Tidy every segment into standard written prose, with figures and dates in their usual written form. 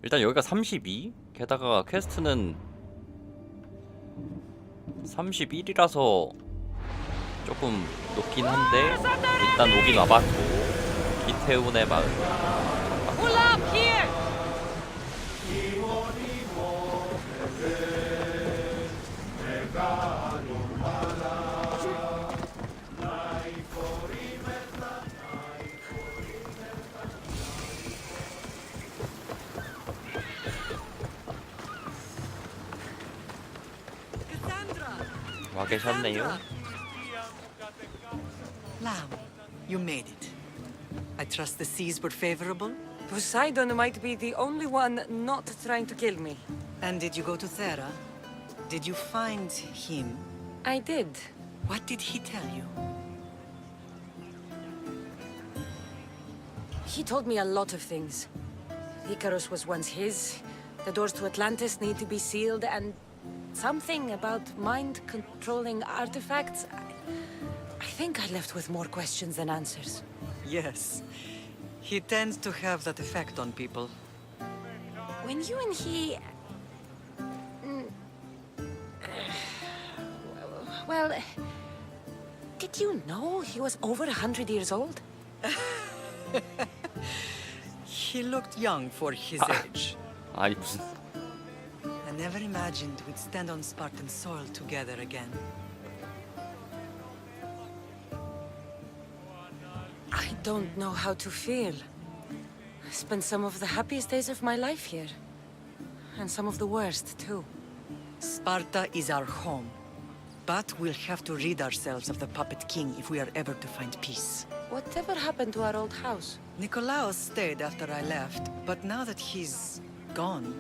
일단 여기가 32? 게다가 퀘스트는 31이라서 조금 높긴 한데 일단 오긴 와봤고 이태훈의 마을 Pull up here! 와 계셨네요. Lamb, you made it. I trust the seas were favorable. Poseidon might be the only one not trying to kill me. And did you go to Thera? Did you find him? I did. What did he tell you? He told me a lot of things. Icarus was once his. The doors to Atlantis need to be sealed, and something about mind-controlling artifacts. I think I left with more questions than answers. Yes. He tends to have that effect on people. When you and he... Well, did you know he was over 100 years old? He looked young for his age. 아니 무슨 I never imagined we'd stand on Spartan soil together again. I don't know how to feel. I spent some of the happiest days of my life here. And some of the worst, too. Sparta is our home. But we'll have to rid ourselves of the Puppet King if we are ever to find peace. Whatever happened to our old house? Nikolaos stayed after I left, but now that he's gone,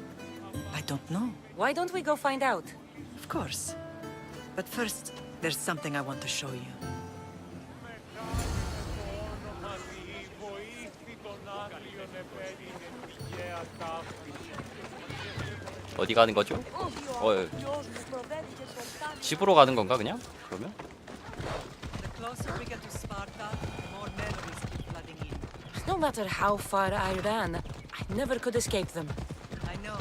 I don't know. Why don't we go find out? Of course. But first, there's something I want to show you. 어디 가는 거죠? 집으로 가는 건가 그냥? 그러면? The closer we get to Sparta, the more memories keep flooding in. No matter how far I ran, I never could escape them. I know.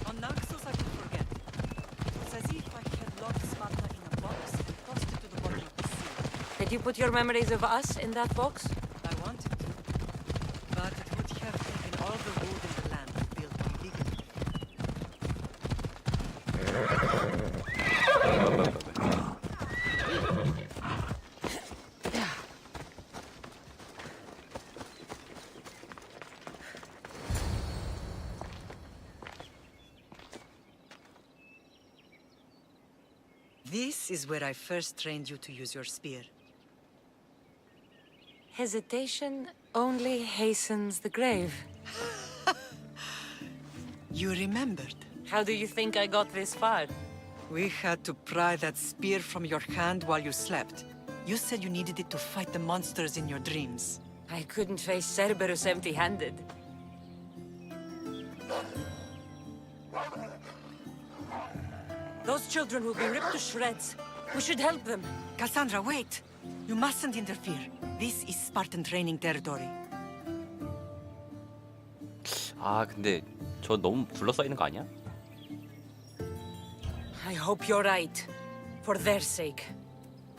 On Naxos I could forget. It's as if I had locked Sparta in a box and tossed it to the bottom of the sea. Did you put your memories of us in that box? I wanted to. But it would have taken all the wood in the land to build one big enough. This is where I first trained you to use your spear. Hesitation only hastens the grave. You remembered. How do you think I got this far? We had to pry that spear from your hand while you slept. You said you needed it to fight the monsters in your dreams. I couldn't face Cerberus empty-handed. Those children will be ripped to shreds. We should help them. Cassandra, wait! You mustn't interfere. This is Spartan training territory. 아 근데 저 너무 둘러싸 있는 거 아니야? I hope you're right. For their sake.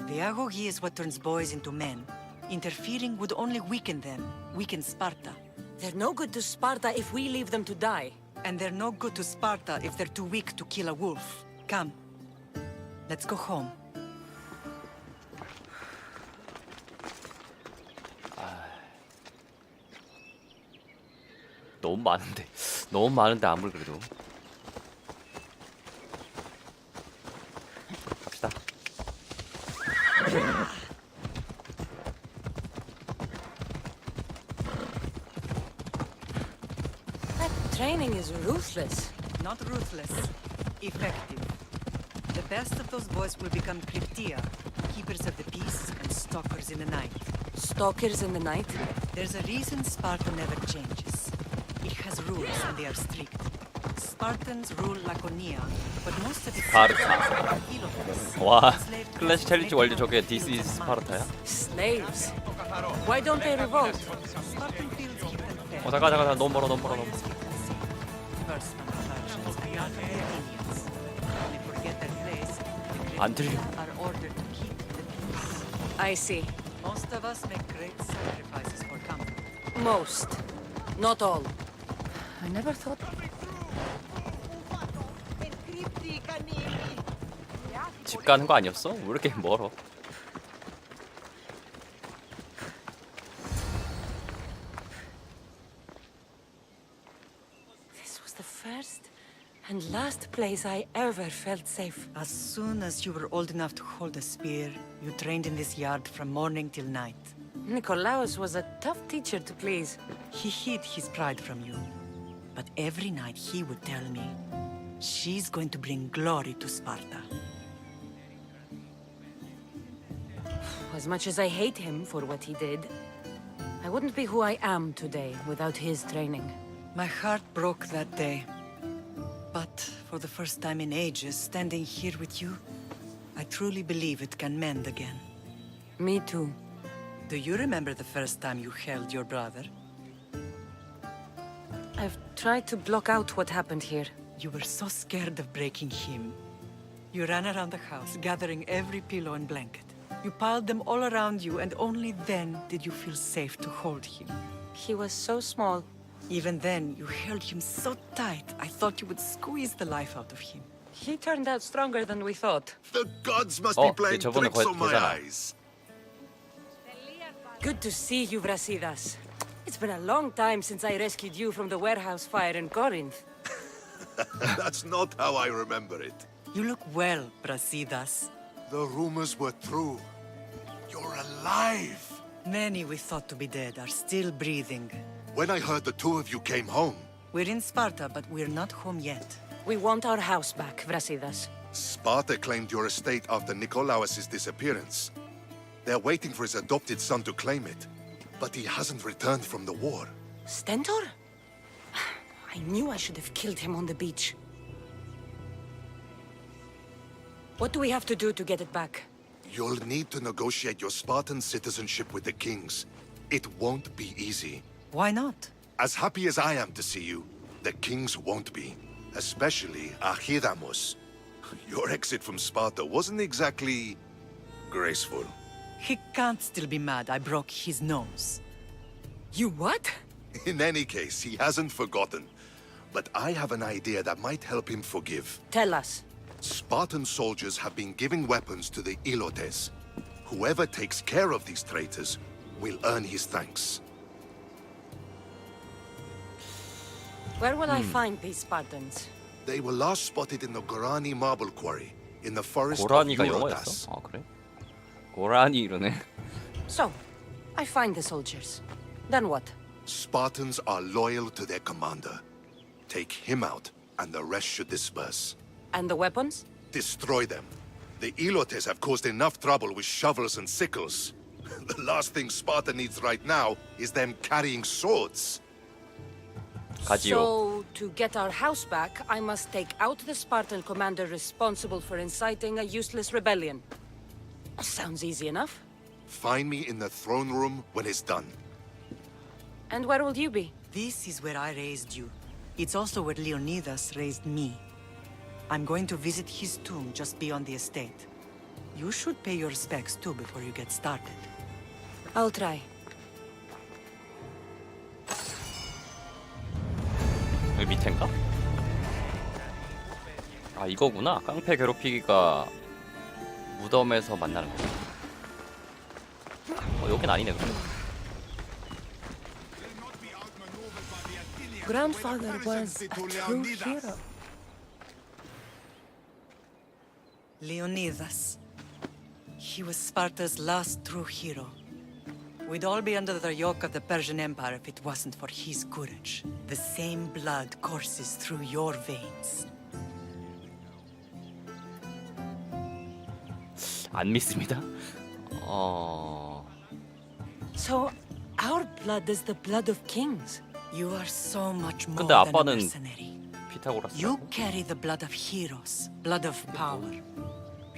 The agogi is what turns boys into men. Interfering would only weaken them, weaken Sparta. They're no good to Sparta if we leave them to die. And they're no good to Sparta if they're too weak to kill a wolf. Come. Let's go home. 너무 많은데 아무리 그래도 갑시다. That training is ruthless. Not ruthless. Effective. The best of those boys will become Cryptia, keepers of the peace and stalkers in the night. Stalkers in the night? There's a reason Sparta never changes. It has rules and they are strict. Spartans rule Laconia, but most of its 스파르타. Helots. 와 클래식 챌린지 완료 저게 This is 스파르타야? Slaves. Why don't they revolt? Spartan fields keep them fair. 잠깐 너무 멀어. diverse from the Persians. We are the Athenians. When they forget their place, the 안 great 들려. are ordered to keep the peace. I see. Most of us make great sacrifices for comfort. Most. Not all. I never thought... 집 가는 거 아니었어? 왜 이렇게 멀어? This was the first and last place I ever felt safe. As soon as you were old enough to hold a spear, you trained in this yard from morning till night. Nikolaos was a tough teacher to please. He hid his pride from you. But every night he would tell me, she's going to bring glory to Sparta. As much as I hate him for what he did, I wouldn't be who I am today without his training. My heart broke that day. But for the first time in ages, standing here with you, I truly believe it can mend again. Me too. Do you remember the first time you held your brother? I've tried to block out what happened here. You were so scared of breaking him. You ran around the house, gathering every pillow and blanket. You piled them all around you, and only then did you feel safe to hold him. He was so small. Even then, you held him so tight, I thought you would squeeze the life out of him. He turned out stronger than we thought. The gods must Oh, be playing 그 저번에 tricks on my 걔잖아. eyes. Good to see you, Brasidas. It's been a long time since I rescued you from the warehouse fire in Corinth. That's not how I remember it. You look well, Brasidas. The rumors were true. You're alive. Many we thought to be dead are still breathing. When I heard the two of you came home, We're in Sparta, but we're not home yet. We want our house back, Brasidas. Sparta claimed your estate after Nikolaos' disappearance. They're waiting for his adopted son to claim it. But he hasn't returned from the war. Stentor? I knew I should have killed him on the beach. What do we have to do to get it back? You'll need to negotiate your Spartan citizenship with the kings. It won't be easy. Why not? As happy as I am to see you, the kings won't be. Especially Archidamos. Your exit from Sparta wasn't exactly graceful. He can't still be mad I broke his nose. You what? In any case, he hasn't forgotten. But I have an idea that might help him forgive. Tell us. Spartan soldiers have been giving weapons to the Ilotes. Whoever takes care of these traitors will earn his thanks. Where will I find these Spartans? They were last spotted in the Gorani marble quarry in the forest of 고라니가 Eurotas. 영어였어? 아 그래? 고라니 이러네. So, I find the soldiers. Then what? Spartans are loyal to their commander. Take him out, and the rest should disperse. And the weapons? Destroy them. The Ilotes have caused enough trouble with shovels and sickles. The last thing Sparta needs right now is them carrying swords. 가지요. So, to get our house back, I must take out the Spartan commander responsible for inciting a useless rebellion. Sounds easy enough. Find me in the throne room when it's done. And where will you be? This is where I raised you. It's also where Leonidas raised me. I'm going to visit his tomb just beyond the estate. You should pay your respects too before you get started. I'll try. 여기 밑엔가? 아 이거구나. 깡패 괴롭히기가 무덤에서 만나는 거. 여긴 아니네 그래. Grandfather was a true hero. Leonidas. He was Sparta's last true hero. We'd all be under the yoke of the Persian Empire if it wasn't for his courage. The same blood courses through your veins. 안 믿습니다. So, our blood is the blood of kings. You are so much more 근데 than a 아빠는 mercenary. 피타고라스. You carry the blood of heroes, blood of power.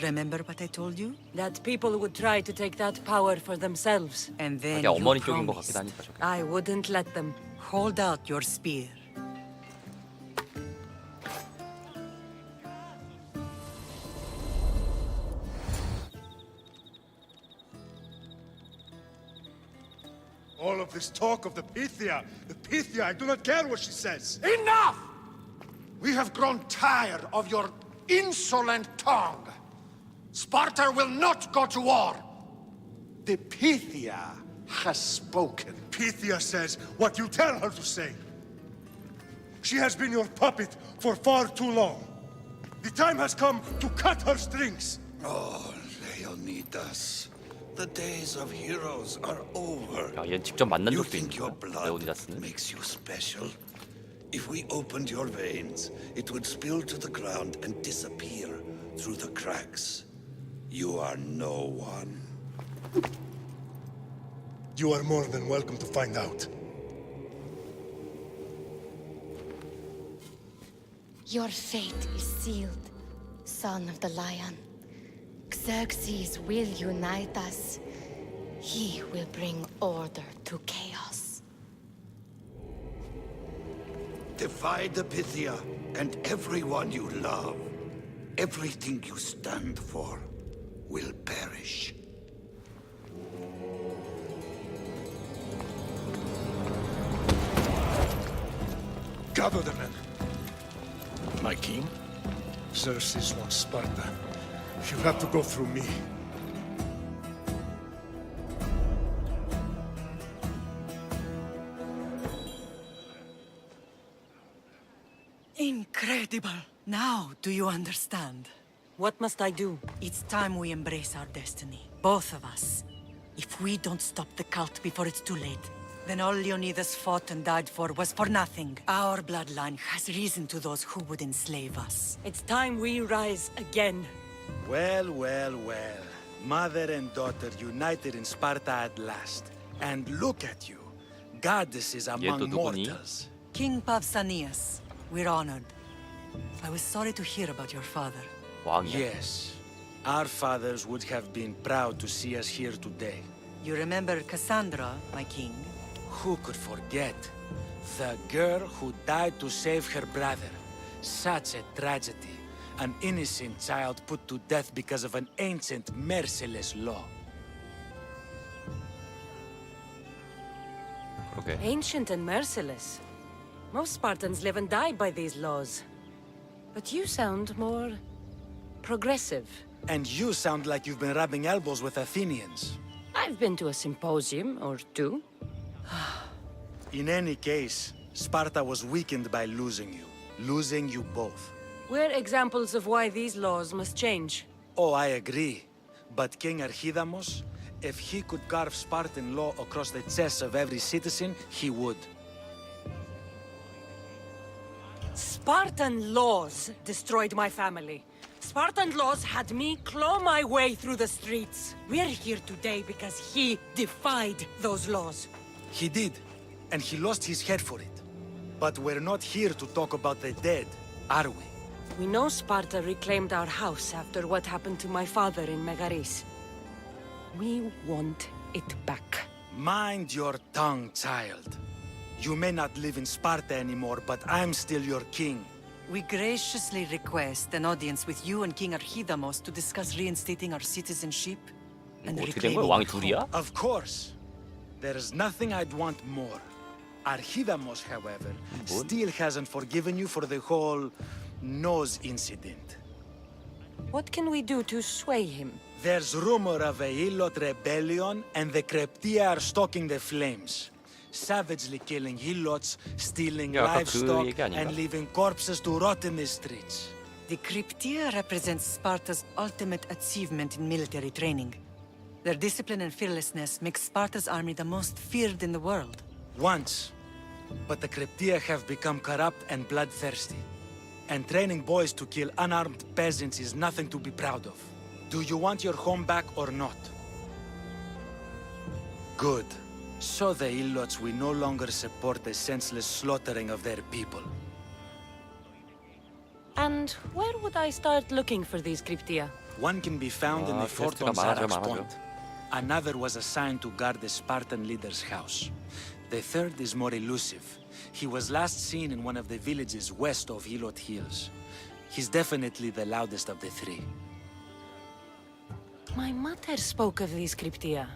Remember what I told you? That people would try to take that power for themselves. And then 그게 you 어머니 쪽인 것 promised. 같기도 하니까 저게. I wouldn't let them. Hold out your spear. this talk of the Pythia. The Pythia, I do not care what she says. Enough! We have grown tired of your insolent tongue. Sparta will not go to war. The Pythia has spoken. Pythia says what you tell her to say. She has been your puppet for far too long. The time has come to cut her strings. Oh, Leonidas. The days of heroes are over. 야, 얘는 직접 만난 You 적도 think your 있는 blood 레오니다스는. makes you special? If we opened your veins, it would spill to the ground and disappear through the cracks. You are no one. You are more than welcome to find out. Your fate is sealed, son of the lion. Xerxes will unite us. He will bring order to chaos. Divide the Pythia and everyone you love. Everything you stand for will perish. Gather the men. My king? Xerxes wants Sparta. You have to go through me. Incredible! Now, do you understand? What must I do? It's time we embrace our destiny. Both of us. If we don't stop the cult before it's too late, then all Leonidas fought and died for was for nothing. Our bloodline has risen to those who would enslave us. It's time we rise again. Well, well, well. Mother and daughter united in Sparta at last. And look at you. Goddesses among 또 누구니? mortals. King Pausanias, we're honored. I was sorry to hear about your father. 왕이야. Yes. Our fathers would have been proud to see us here today. You remember Cassandra, my king? Who could forget? The girl who died to save her brother. Such a tragedy. An innocent child put to death because of an ancient, merciless law. 그러게. Ancient and merciless. Most Spartans live and die by these laws. But you sound more progressive. And you sound like you've been rubbing elbows with Athenians. I've been to a symposium or two. In any case, Sparta was weakened by losing you. Losing you both. We're examples of why these laws must change. Oh, I agree. But King Archidamos, if he could carve Spartan law across the chests of every citizen, he would. Spartan laws destroyed my family. Spartan laws had me claw my way through the streets. We're here today because he defied those laws. He did, and he lost his head for it. But we're not here to talk about the dead, are we? We know Sparta reclaimed our house after what happened to my father in Megaris. We want it back. Mind your tongue, child. You may not live in Sparta anymore, but I'm still your king. We graciously request an audience with you and King Archidamos to discuss reinstating our citizenship and 어떻게 된 거야? reclaiming 왕이 hope. 둘이야? Of course. There's nothing I'd want more. Archidamos, however, still hasn't forgiven you for the whole nose incident. What can we do to sway him? There's rumor of a Hilot rebellion, and the Kreptia are stalking the flames. Savagely killing Hilots, stealing 야, 아까 그 livestock, 얘기 아닌가? and leaving corpses to rot in the streets. The Cryptia represents Sparta's ultimate achievement in military training. Their discipline and fearlessness make Sparta's army the most feared in the world. Once. But the Kreptia have become corrupt and bloodthirsty. And training boys to kill unarmed peasants is nothing to be proud of. Do you want your home back or not? Good. So the Ilots will no longer support the senseless slaughtering of their people. And where would I start looking for these cryptia? One can be found in the fort 퀘스트가 on 많아져, Sarax 많아져. Point. Another was assigned to guard the Spartan leader's house. The third is more elusive. He was last seen in one of the villages west of Hilot Hills. He's definitely the loudest of the three. My mother spoke of these cryptia.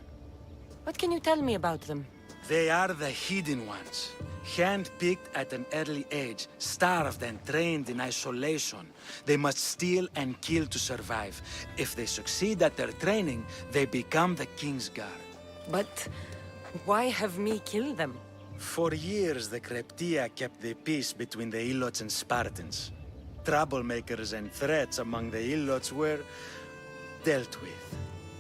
What can you tell me about them? They are the hidden ones. Hand-picked at an early age, starved and trained in isolation. They must steal and kill to survive. If they succeed at their training, they become the King's Guard. But why have me kill them? For years, the Creptia kept the peace between the Ilots and Spartans. Troublemakers and threats among the Ilots were dealt with.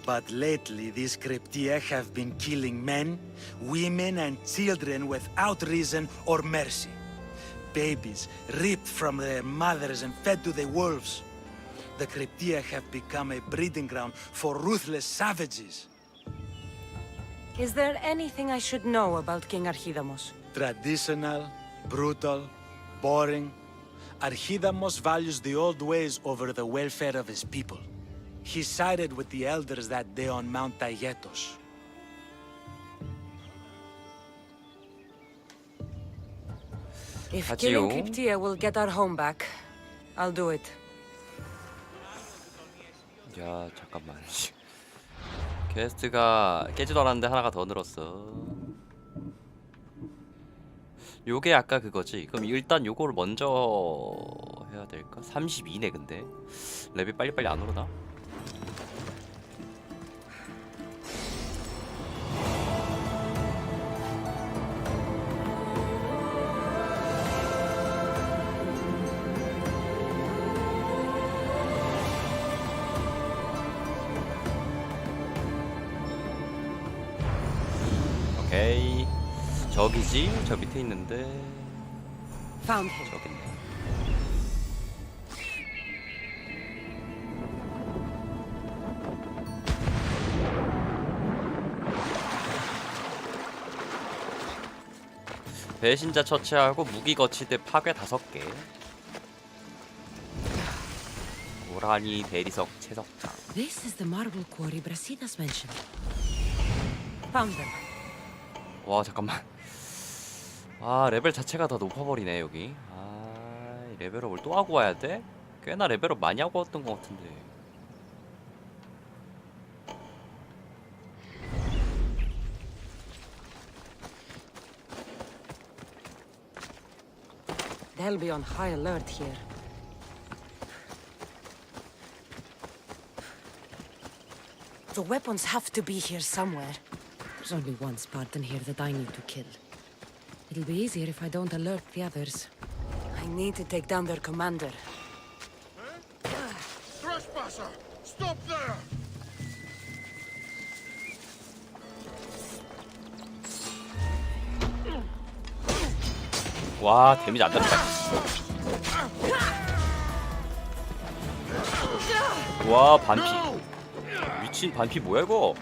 But lately, these Creptia have been killing men, women, and children without reason or mercy. Babies ripped from their mothers and fed to the wolves. The Creptia have become a breeding ground for ruthless savages. Is there anything I should know about King Archidamos? Traditional, brutal, boring. Archidamos values the old ways over the welfare of his people. He sided with the elders that day on Mount Taygetos. If 하지요. killing Cryptia will get our home back, I'll do it. 야 잠깐만. 퀘스트가 깨지도 않았는데 하나가 더 늘었어. 요게 아까 그거지. 그럼 일단 요거를 먼저 해야 될까? 32네 근데 레벨 빨리빨리 안 오르나? 오케이. 저기지? 저 밑에 있는데. Found him. 저기 있네. 배신자 처치하고 무기 거치대 파괴 5개. 고라니 대리석 채석장. This is the marble quarry Brasidas mentioned. Found them. 와 잠깐만. 아 레벨 자체가 더 높아버리네 여기. 아 레벨업을 또 하고 와야 돼? 꽤나 레벨업 많이 하고 왔던 것 같은데. They'll be on high alert here. The weapons have to be here somewhere. There's only one Spartan here that I need to kill. It'll be easier if I don't alert the others. I need to take down their commander. Trespasser! Stop there! 와 데미지 안 들었다. 와 반피. 미친 반피 뭐야 이거?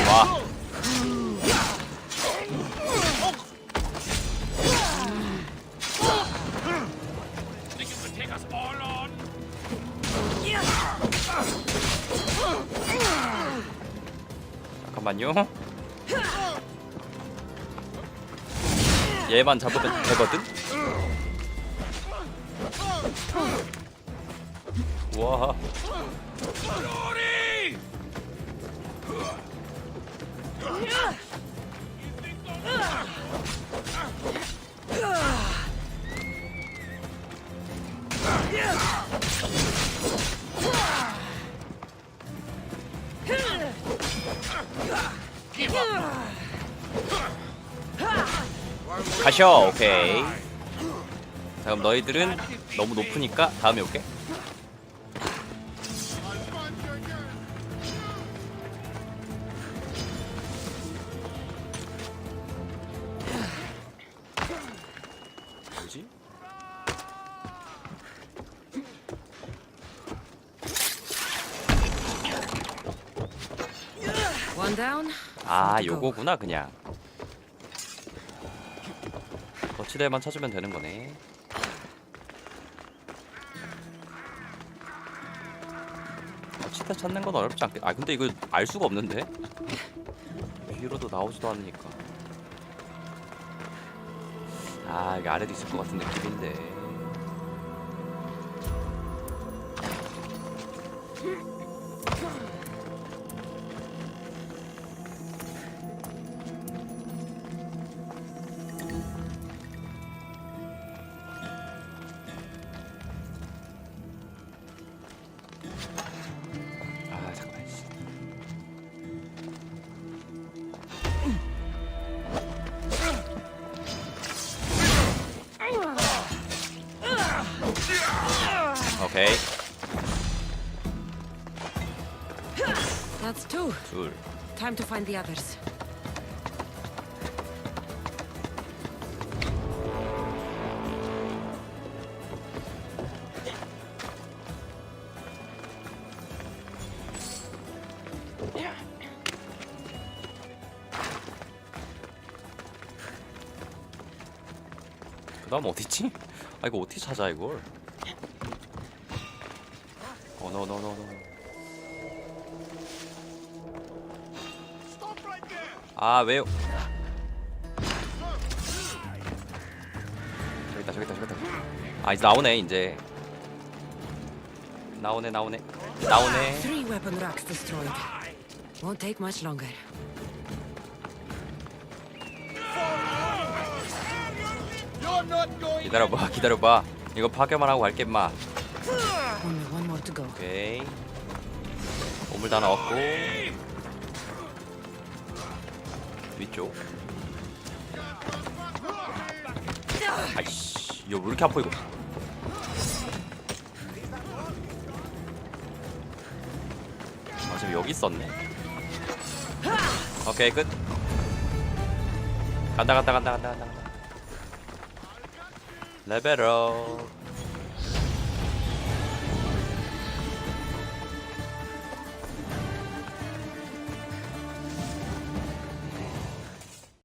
와. 잠깐만요. 얘만 잡으면 되거든? 와. 가셔. 오케이. 자 그럼 너희들은 너무 높으니까 다음에 올게. 뭐지? One down. 아 요거구나 그냥. 거치대만 찾으면 되는 거네. 거치대 찾는 건 어렵지 않겠. 아 근데 이거 알 수가 없는데. 위로도 나오지도 않으니까. 아 이게 아래도 있을 것 같은 느낌인데. 오케이. That's two. 둘. Time to find the others. 그 다음 어딨지? 아 이거 어떻게 찾아 이걸? 노. 아 왜요? 저기 있다. 아 이제 나오네 이제. 나오네. Three weapon racks destroyed. Won't take much longer. 기다려봐. 이거 파괴만 하고 갈게 임마. Only one more to go. 오케이. 오물 다 넣었고. 위쪽. 아이씨, 이거 왜 이렇게 아파 이거? 아 지금 여기 있었네. 오케이 끝. 간다. 레벨업.